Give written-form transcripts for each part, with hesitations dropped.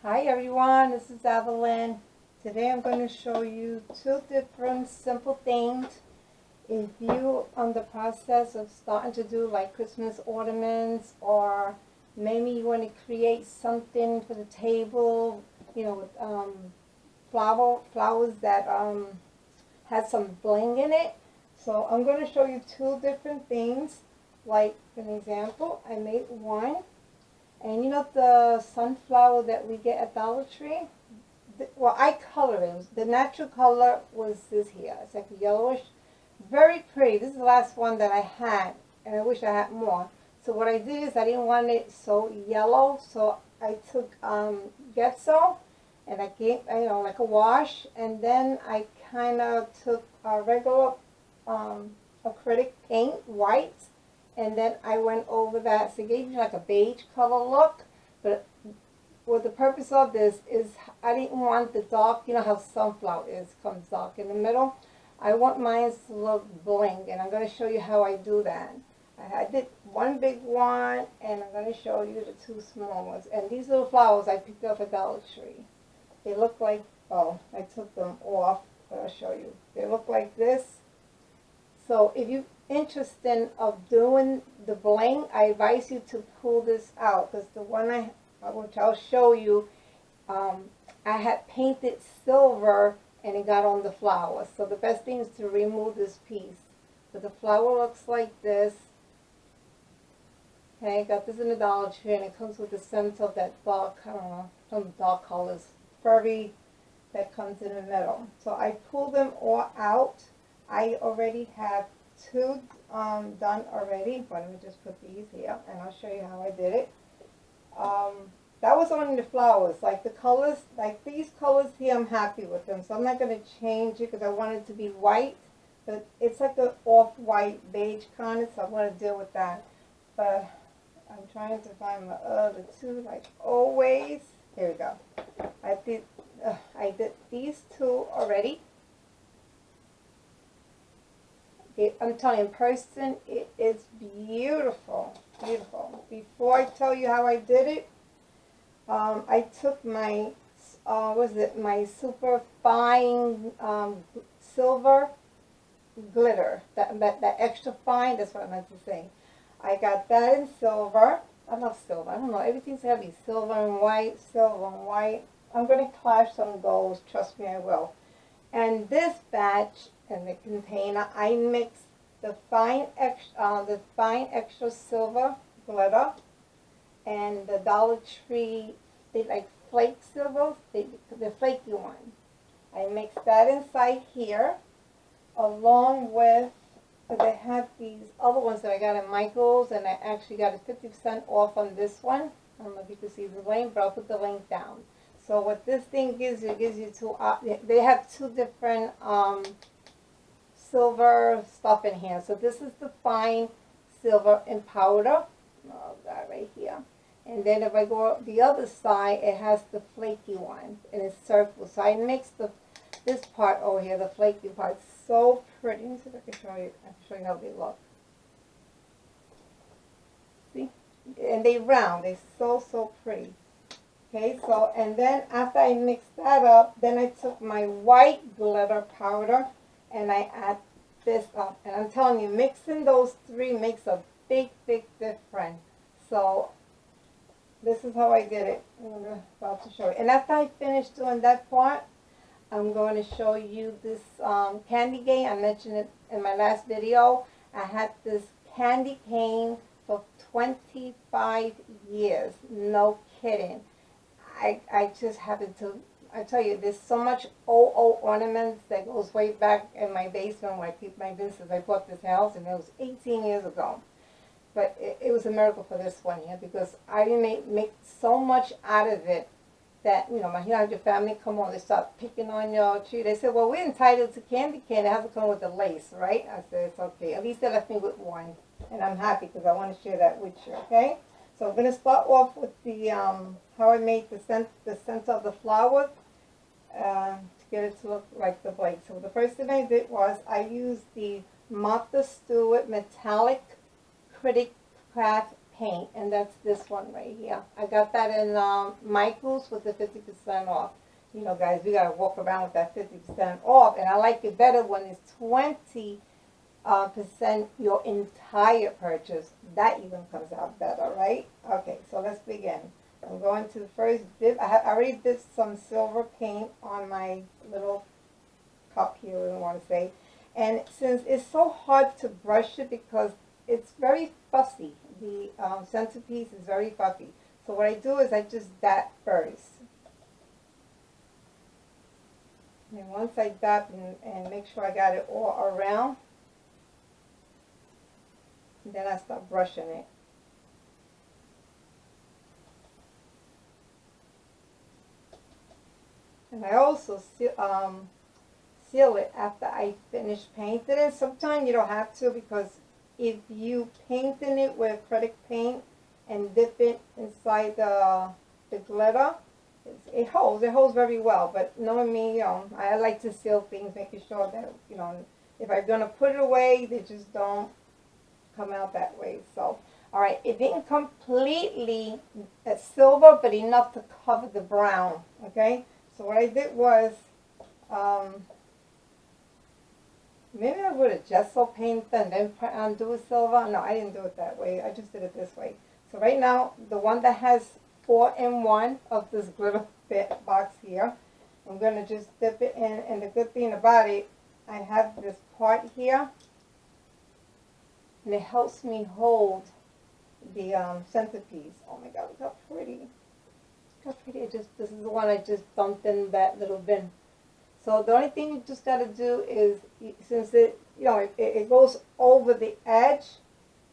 Hi everyone, this is Evelyn. Today I'm going to show you two different simple things. If you on the process of starting to do like Christmas ornaments, or maybe you want to create something for the table, with flowers that has some bling in it. So I'm going to show you two different things. Like an example, I made one. And you know the sunflower that we get at Dollar Tree? Well, I colored it. The natural color was this here. It's like yellowish. Very pretty. This is the last one that I had, and I wish I had more. So what I did is I didn't want it so yellow, so I took Getso, and I gave, like a wash, and then I kind of took a regular acrylic paint, white, and then I went over that, so it gave me like a beige color look. But what the purpose of this is, I didn't want the dark, you know how sunflower comes dark in the middle. I want mine to look bling, and I'm going to show you how I do that. I did one big one, and I'm going to show you the two small ones. And these little flowers I picked up at Dollar Tree. They look like, oh, I took them off, but I'll show you. They look like this. So if you're interested of doing the bling, I advise you to pull this out, because the one which I'll show you, I had painted silver and it got on the flower. So the best thing is to remove this piece. So the flower looks like this. Okay, I got this in the Dollar Tree, and it comes with the scent of that dark, I don't know, some dark colors, furry, that comes in the middle. So I pulled them all out. I already have two done already, but let me just put these here and I'll show you how I did it. That was only the flowers. Like the colors, like these colors here, I'm happy with them, so I'm not going to change it because I want it to be white, but it's like an off-white beige kind of, so I want to deal with that. But I'm trying to find my other two, like always. Here we go. I did these two already. I'm telling you, in person, it is beautiful, beautiful. Before I tell you how I did it, I took my, my super fine silver glitter, that extra fine. That's what I meant to say. I got that in silver. I love silver. I don't know. Everything's gotta be silver and white, silver and white. I'm gonna clash some golds. Trust me, I will. And this batch, in the container, I mixed the fine extra silver glitter and the Dollar Tree, they like flake silver, the flaky one. I mixed that inside here, along with, they have these other ones that I got at Michael's, and I actually got a 50% off on this one. I don't know if you can see the link, but I'll put the link down. So what this thing gives you two, they have two different silver stuff in here. So this is the fine silver in powder. Oh, that right here. And then if I go the other side, it has the flaky one, and it's circle. So I mixed this part over here, the flaky part. So pretty. Let me see if I can show you. I can show you how they look. See? And they round. They're so pretty. Okay, so, and then after I mixed that up, then I took my white glitter powder and I add this up. And I'm telling you, mixing those three makes a big difference. So this is how I did it. I'm about to show you. And after I finish doing that part, I'm going to show you this Candycane. I mentioned it in my last video. I had this Candycane for 25 years. No kidding. I just happened to, I tell you, there's so much old ornaments that goes way back in my basement where I keep my business. I bought this house and it was 18 years ago. But it was a miracle for this one here, because I make so much out of it that, you have your family come on, they start picking on your tree. They said, well, we're entitled to candy cane. It has to come with the lace, right? I said, it's okay. At least they left me with one. And I'm happy because I want to share that with you, okay? So I'm going to start off with the how I made the center of the flower to get it to look like the blade. So the first thing I did was I used the Martha Stewart metallic critic craft paint, and that's this one right here. I got that in Michael's with the 50% off. You know, guys, we gotta walk around with that 50% off, and I like it better when it's 20% your entire purchase. That even comes out better, right? Okay, so let's begin. I'm going to the first dip. I already dipped some silver paint on my little cup here, I don't want to say. And since it's so hard to brush it because it's very fussy, the centerpiece is very fluffy. So what I do is I just dab first. And once I dab and make sure I got it all around, then I start brushing it. And I also seal it after I finish painting it. Sometimes you don't have to, because if you painting it with acrylic paint and dip it inside the glitter, it holds very well. But knowing me, you know, I like to seal things, making sure that, you know, if I'm gonna put it away, they just don't come out that way. So, all right, it didn't completely silver, but enough to cover the brown. Okay, so what I did was, maybe I would have gesso paint and then do a silver. No, I didn't do it that way. I just did it this way. So right now, the one that has 4-in-1 of this glitter box here, I'm going to just dip it in. And the good thing about it, I have this part here, and it helps me hold the centerpiece. Oh my God, look how pretty. Look how pretty. This is the one I just dumped in that little bin. So the only thing you just got to do is, since it, you know, it goes over the edge,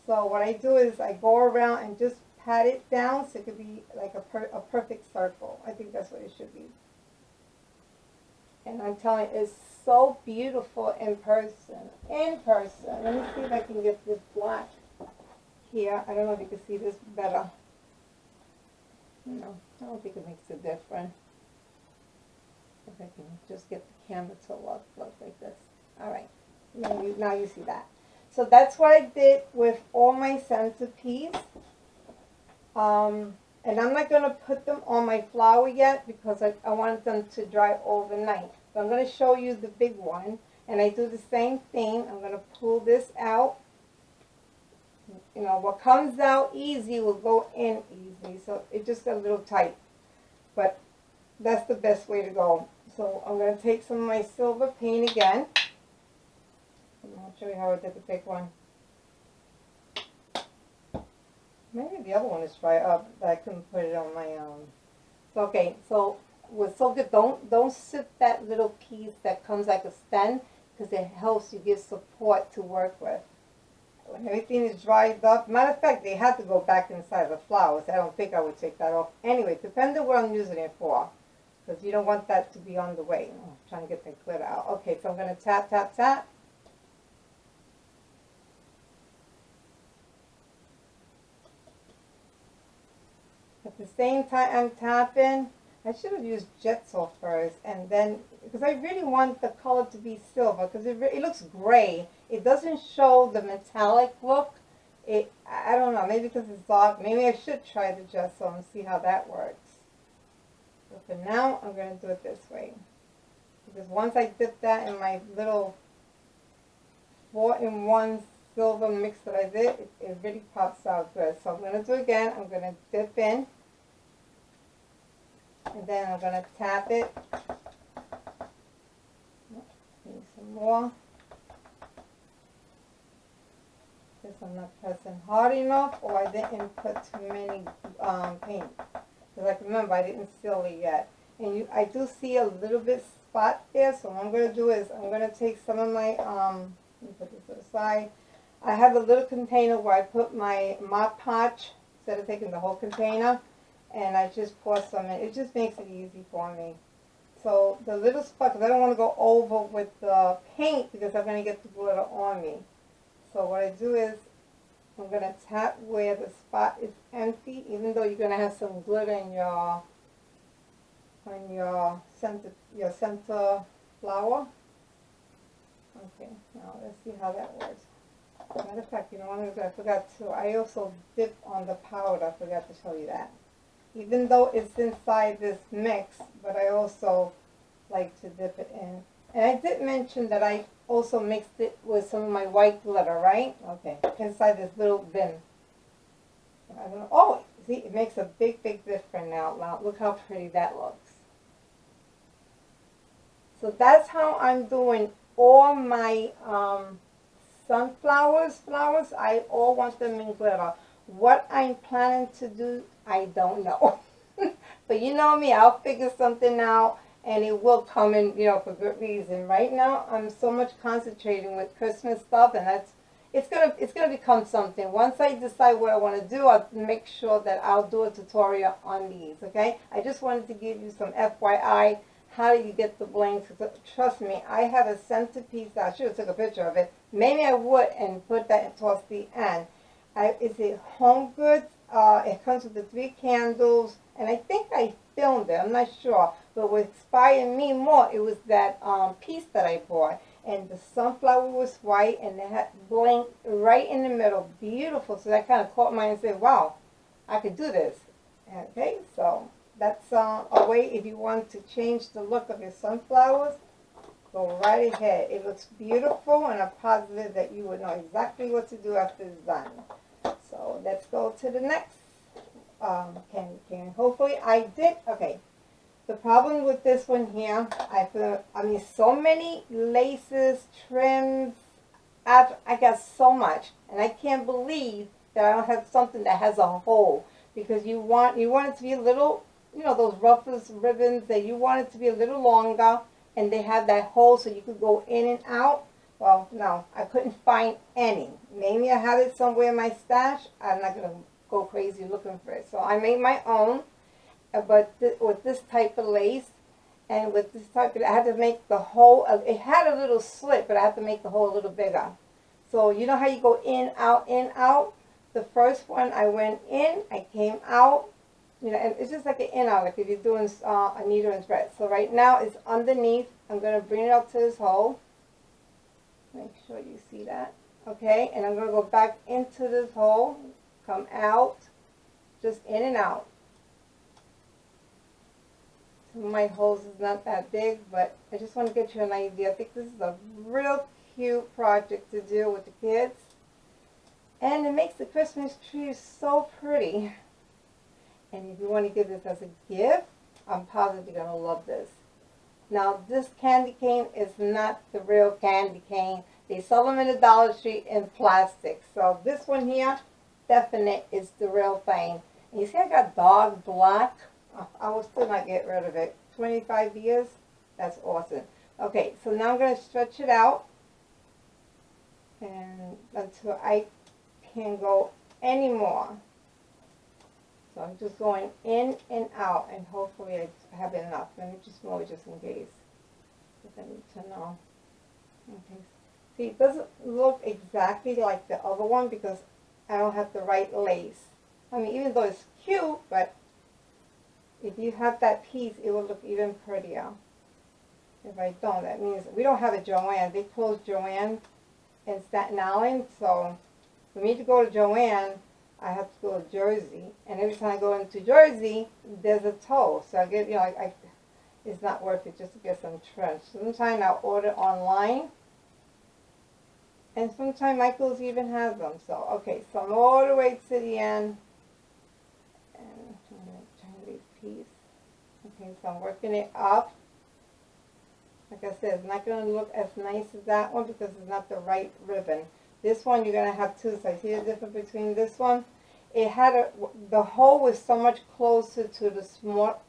so what I do is I go around and just pat it down so it could be like a perfect circle. I think that's what it should be. And I'm telling you, it's so beautiful in person. In person. Let me see if I can get this black here. I don't know if you can see this better. No, I don't think it makes a difference. If I can just get the camera to look like this. All right, now you see that. So that's what I did with all my centerpiece. And I'm not going to put them on my flower yet because I want them to dry overnight. So I'm going to show you the big one. And I do the same thing. I'm going to pull this out. You know, what comes out easy will go in easy. So it just got a little tight. But that's the best way to go. So I'm going to take some of my silver paint again. I'll show you how I did the big one. Maybe the other one is dry up, that I couldn't put it on my So okay, so with so good, don't sip that little piece that comes like a stem, because it helps you give support to work with. When everything is dried up, matter of fact, they have to go back inside the flowers. I don't think I would take that off. Anyway, depending on what I'm using it for, because you don't want that to be on the way. I'm trying to get the glitter out. Okay, so I'm going to tap, tap, tap. At the same time I'm tapping, I should have used gesso first, and then, because I really want the color to be silver, because it looks gray. It doesn't show the metallic look. I don't know, maybe because it's dark. Maybe I should try the gesso and see how that works. But for now, I'm going to do it this way. Because once I dip that in my little 4-in-1 silver mix that I did, it really pops out good. So I'm going to do it again. I'm going to dip in. And then I'm going to tap it. Need some more. Because I'm not pressing hard enough, or I didn't put too many paint. Because like, remember, I didn't seal it yet. And I do see a little bit spot there, so what I'm going to do is I'm going to take some of my, let me put this to the side. I have a little container where I put my Mod Podge, instead of taking the whole container, and I just pour some in. It just makes it easy for me. So the little spot, because I don't want to go over with the paint, because I'm going to get the glitter on me. So what I do is I'm going to tap where the spot is empty, even though you're going to have some glitter in your on your center flower. Okay, now let's see how that works. Matter of fact, you know what, I forgot to, I also dip on the powder, I forgot to show you that. Even though it's inside this mix, but I also like to dip it in. And I did mention that I also mixed it with some of my white glitter, right? Okay, inside this little bin. I don't know. Oh, see, it makes a big, big difference now. Now, look how pretty that looks. So that's how I'm doing all my flowers. I all want them in glitter. What I'm planning to do, I don't know. But you know me, I'll figure something out and it will come in, you know, for good reason. Right now, I'm so much concentrating with Christmas stuff, and that's it's gonna become something. Once I decide what I want to do, I'll make sure that I'll do a tutorial on these. Okay, I just wanted to give you some FYI. How do you get the bling? Trust me, I have a centerpiece. I should have took a picture of it. Maybe I would and put that towards the end. It's a Home Goods. It comes with the 3 candles, and I think I filmed it. I'm not sure, but what inspired me more, it was that piece that I bought, and the sunflower was white, and it had bling right in the middle, beautiful. So that kind of caught my eye and said, "Wow, I could do this." Okay, so that's a way if you want to change the look of your sunflowers. Go right ahead. It looks beautiful, and I'm positive that you will know exactly what to do after it's done. So let's go to the next candy cane. Hopefully I did. Okay. The problem with this one here, I mean, so many laces, trims. I got so much, and I can't believe that I don't have something that has a hole, because you want it to be a little, you know, those ruffles ribbons, that you want it to be a little longer, and they have that hole so you could go in and out. Well, no, I couldn't find any. Maybe I have it somewhere in my stash. I'm not going to go crazy looking for it. So I made my own, but with this type of lace, and with this type of, I had to make the hole, it had a little slit, but I had to make the hole a little bigger. So you know how you go in, out, in, out? The first one, I went in, I came out, you know, and it's just like an in out, like if you're doing a needle and thread. So right now it's underneath. I'm going to bring it up to this hole. Make sure you see that. Okay, and I'm going to go back into this hole, come out, just in and out. Some of my holes is not that big, but I just want to get you an idea. I think this is a real cute project to do with the kids. And it makes the Christmas tree so pretty. And if you want to give this as a gift, I'm positive you're going to love this. Now, this candy cane is not the real candy cane. They sell them in the Dollar Tree in plastic. So this one here, definite, is the real thing. And you see I got dark black. I will still not get rid of it. 25 years, that's awesome. Okay, so now I'm going to stretch it out, and until I can't go anymore. So I'm just going in and out, and hopefully I have enough. Let me just move it just in case, because I need to know. Okay. See, it doesn't look exactly like the other one because I don't have the right lace. I mean, even though it's cute, but if you have that piece, it will look even prettier. If I don't, that means we don't have a Joann. They closed Joann in Staten Island, so for me to go to Joann, I have to go to Jersey, and every time I go into Jersey, there's a tow. So I get, you know, it's not worth it just to get some trench. Sometimes I'll order online, and sometimes Michael's even has them. So okay, so I'm all the way to the end, and I'm going to turn this piece. Okay, so I'm working it up. Like I said, it's not going to look as nice as that one because it's not the right ribbon. This one you're going to have two. So I see the difference between this one. It had the hole was so much closer to the small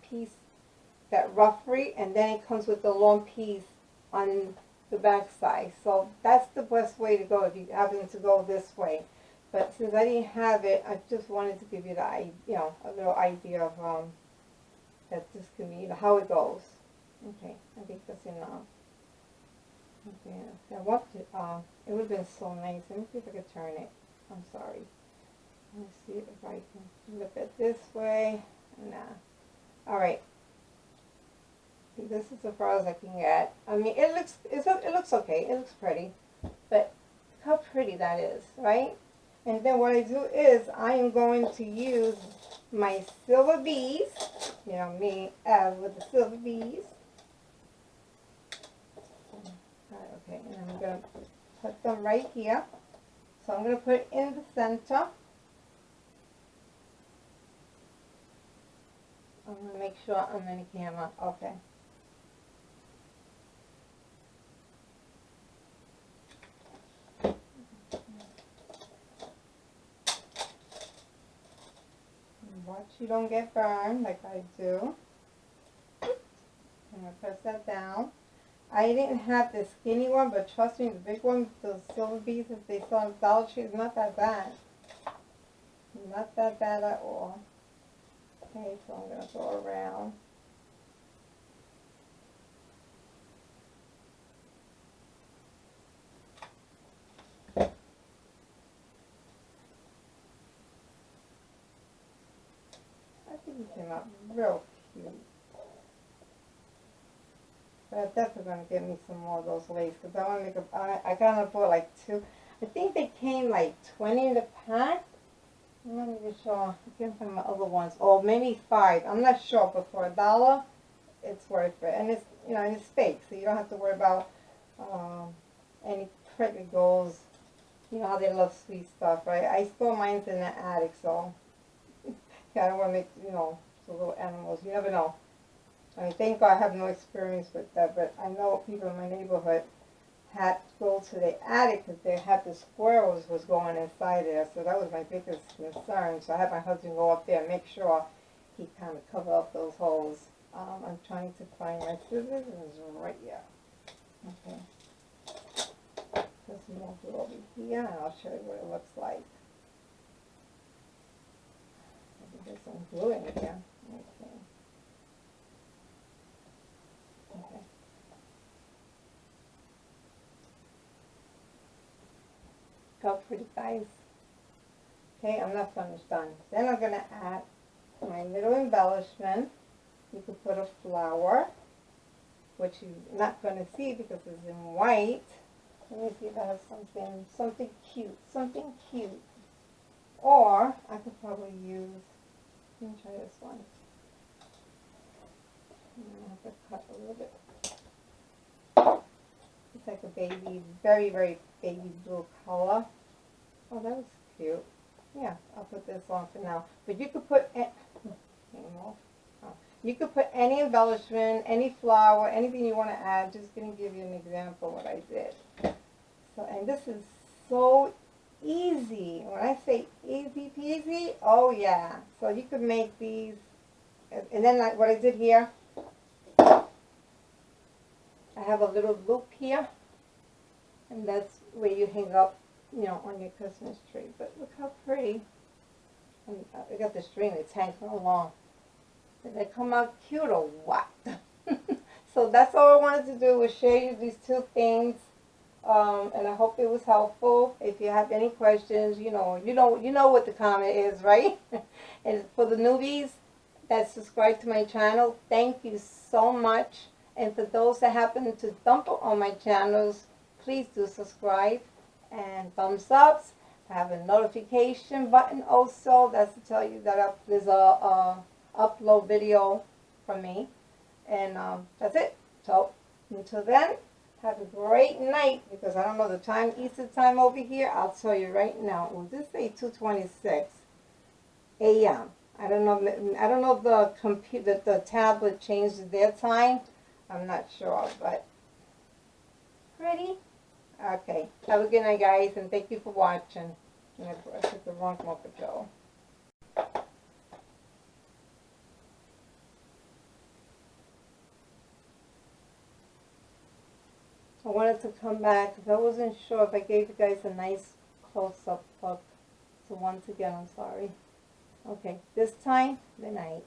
piece, that ruffle, and then it comes with the long piece on the back side. So that's the best way to go if you happen to go this way. But since I didn't have it, I just wanted to give you the, you know, a little idea of that this can be, you know, how it goes. Okay, I think that's enough. Okay, I want to, it would have been so nice. Let me see if I can turn it. I'm sorry. Let me see if I can flip it this way. Nah. Alright. This is as far as I can get. I mean, it looks okay. It looks pretty. But how pretty that is, right? And then what I do is I am going to use my silver bees. You know me, with the silver bees. Okay, and I'm going to put them right here. So I'm going to put it in the center. I'm going to make sure I'm in the camera. Okay. Watch you don't get burned like I do. I'm going to press that down. I didn't have the skinny one, but trust me, the big one, those silver beads that they sell in Dollar Tree, is not that bad. Not that bad at all. Okay, so I'm going to go around. I think it came out real cute. But I'm definitely going to get me some more of those lace because I want to make a, I kind of bought like 2. I think they came like 20 in a pack. I'm not even sure. I can't find my other ones. Or maybe 5. I'm not sure, but for $1, it's worth it. And it's, you know, and it's fake, so you don't have to worry about any prick that goes. You know how they love sweet stuff, right? I store mine in the attic, so yeah, I don't want to make, you know, the little animals. You never know. I mean, thank God I have no experience with that, but I know people in my neighborhood had to go to the attic because they had the squirrels was going inside there, so that was my biggest concern. So I had my husband go up there and make sure he kind of cover up those holes. I'm trying to find my scissors, and it's right here. Okay. Let's move it over here, and I'll show you what it looks like. I think there's some glue in here. Okay. Okay. How pretty, guys. Okay, I'm not finished done. Then I'm going to add my little embellishment. You could put a flower, which you're not going to see because it's in white. Let me see if I have something cute. Or I could probably use, let me try this one. I have to cut a little bit. It's like a baby, very, very baby blue color. Oh, that was cute. Yeah, I'll put this on for now. But you could put, you could put any embellishment, any flower, anything you want to add. Just going to give you an example of what I did. So, and this is so easy. When I say easy peasy, oh yeah. So you could make these, and then like what I did here, I have a little loop here, and that's where you hang up, you know, on your Christmas tree. But look how pretty. And I got the string that's hanging along. Did they come out cute or what? So that's all I wanted to do was share you these 2 things. And I hope it was helpful. If you have any questions, you know what the comment is, right? And for the newbies that subscribe to my channel, thank you so much. And for those that happen to stumble on my channels, please do subscribe and thumbs ups. I have a notification button also. That's to tell you that there's a upload video from me. And that's it. So until then, have a great night, because I don't know the time, Eastern time over here. I'll tell you right now. Well, this say 2:26 a.m. I don't know if the computer, the tablet changes their time. I'm not sure, but pretty. Okay. Have a good night, guys, and thank you for watching. And I took the wrong Mocha Joe. I wanted to come back because I wasn't sure if I gave you guys a nice close-up look. So once again, I'm sorry. Okay, this time, the night.